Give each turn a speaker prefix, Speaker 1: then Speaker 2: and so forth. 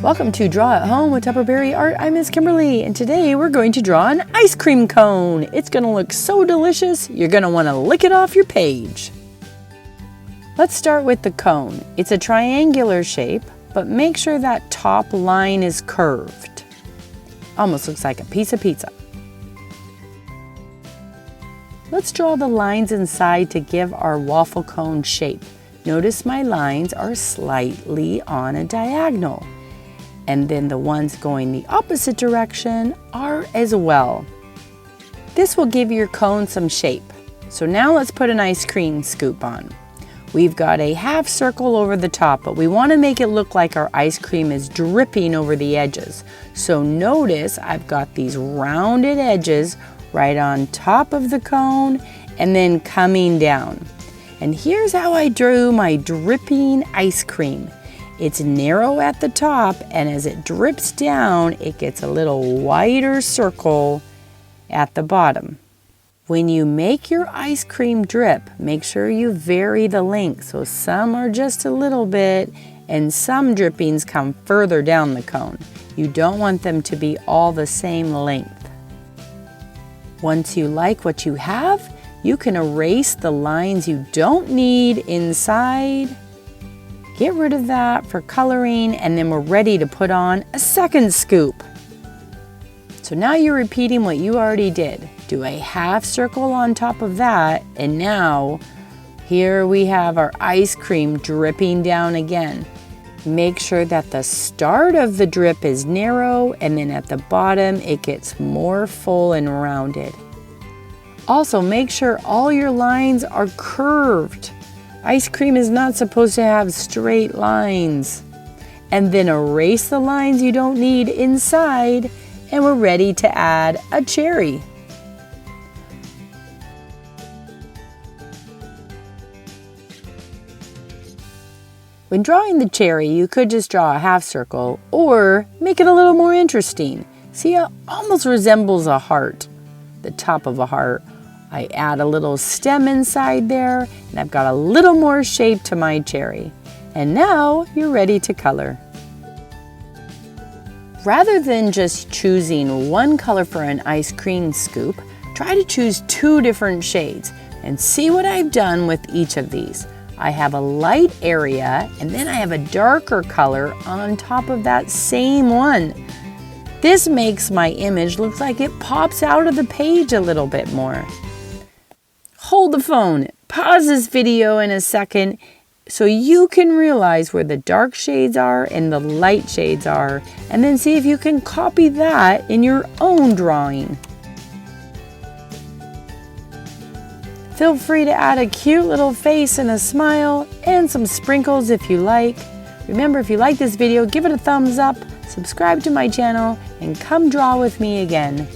Speaker 1: Welcome to Draw at Home with Tupperberry Art. I'm Miss Kimberly, and today we're going to draw an ice cream cone. It's going to look so delicious, you're going to want to lick it off your page. Let's start with the cone. It's a triangular shape, but make sure that top line is curved. Almost looks like a piece of pizza. Let's draw the lines inside to give our waffle cone shape. Notice my lines are slightly on a diagonal. And then the ones going the opposite direction are as well. This will give your cone some shape. So now let's put an ice cream scoop on. We've got a half circle over the top, but we want to make it look like our ice cream is dripping over the edges. So notice I've got these rounded edges right on top of the cone and then coming down. And here's how I drew my dripping ice cream. It's narrow at the top, and as it drips down, it gets a little wider circle at the bottom. When you make your ice cream drip, make sure you vary the length. So some are just a little bit, and some drippings come further down the cone. You don't want them to be all the same length. Once you like what you have, you can erase the lines you don't need inside. Get rid of that for coloring, and then we're ready to put on a second scoop. So now you're repeating what you already did. Do a half circle on top of that, and now here we have our ice cream dripping down again. Make sure that the start of the drip is narrow, and then at the bottom it gets more full and rounded. Also, make sure all your lines are curved. Ice cream is not supposed to have straight lines. And then erase the lines you don't need inside, and we're ready to add a cherry. When drawing the cherry, you could just draw a half circle or make it a little more interesting. See, it almost resembles a heart, the top of a heart. I add a little stem inside there, and I've got a little more shape to my cherry. And now you're ready to color. Rather than just choosing one color for an ice cream scoop, try to choose two different shades and see what I've done with each of these. I have a light area, and then I have a darker color on top of that same one. This makes my image look like it pops out of the page a little bit more. Hold the phone, pause this video in a second so you can realize where the dark shades are and the light shades are, and then see if you can copy that in your own drawing. Feel free to add a cute little face and a smile and some sprinkles if you like. Remember, if you like this video, give it a thumbs up, subscribe to my channel, and come draw with me again.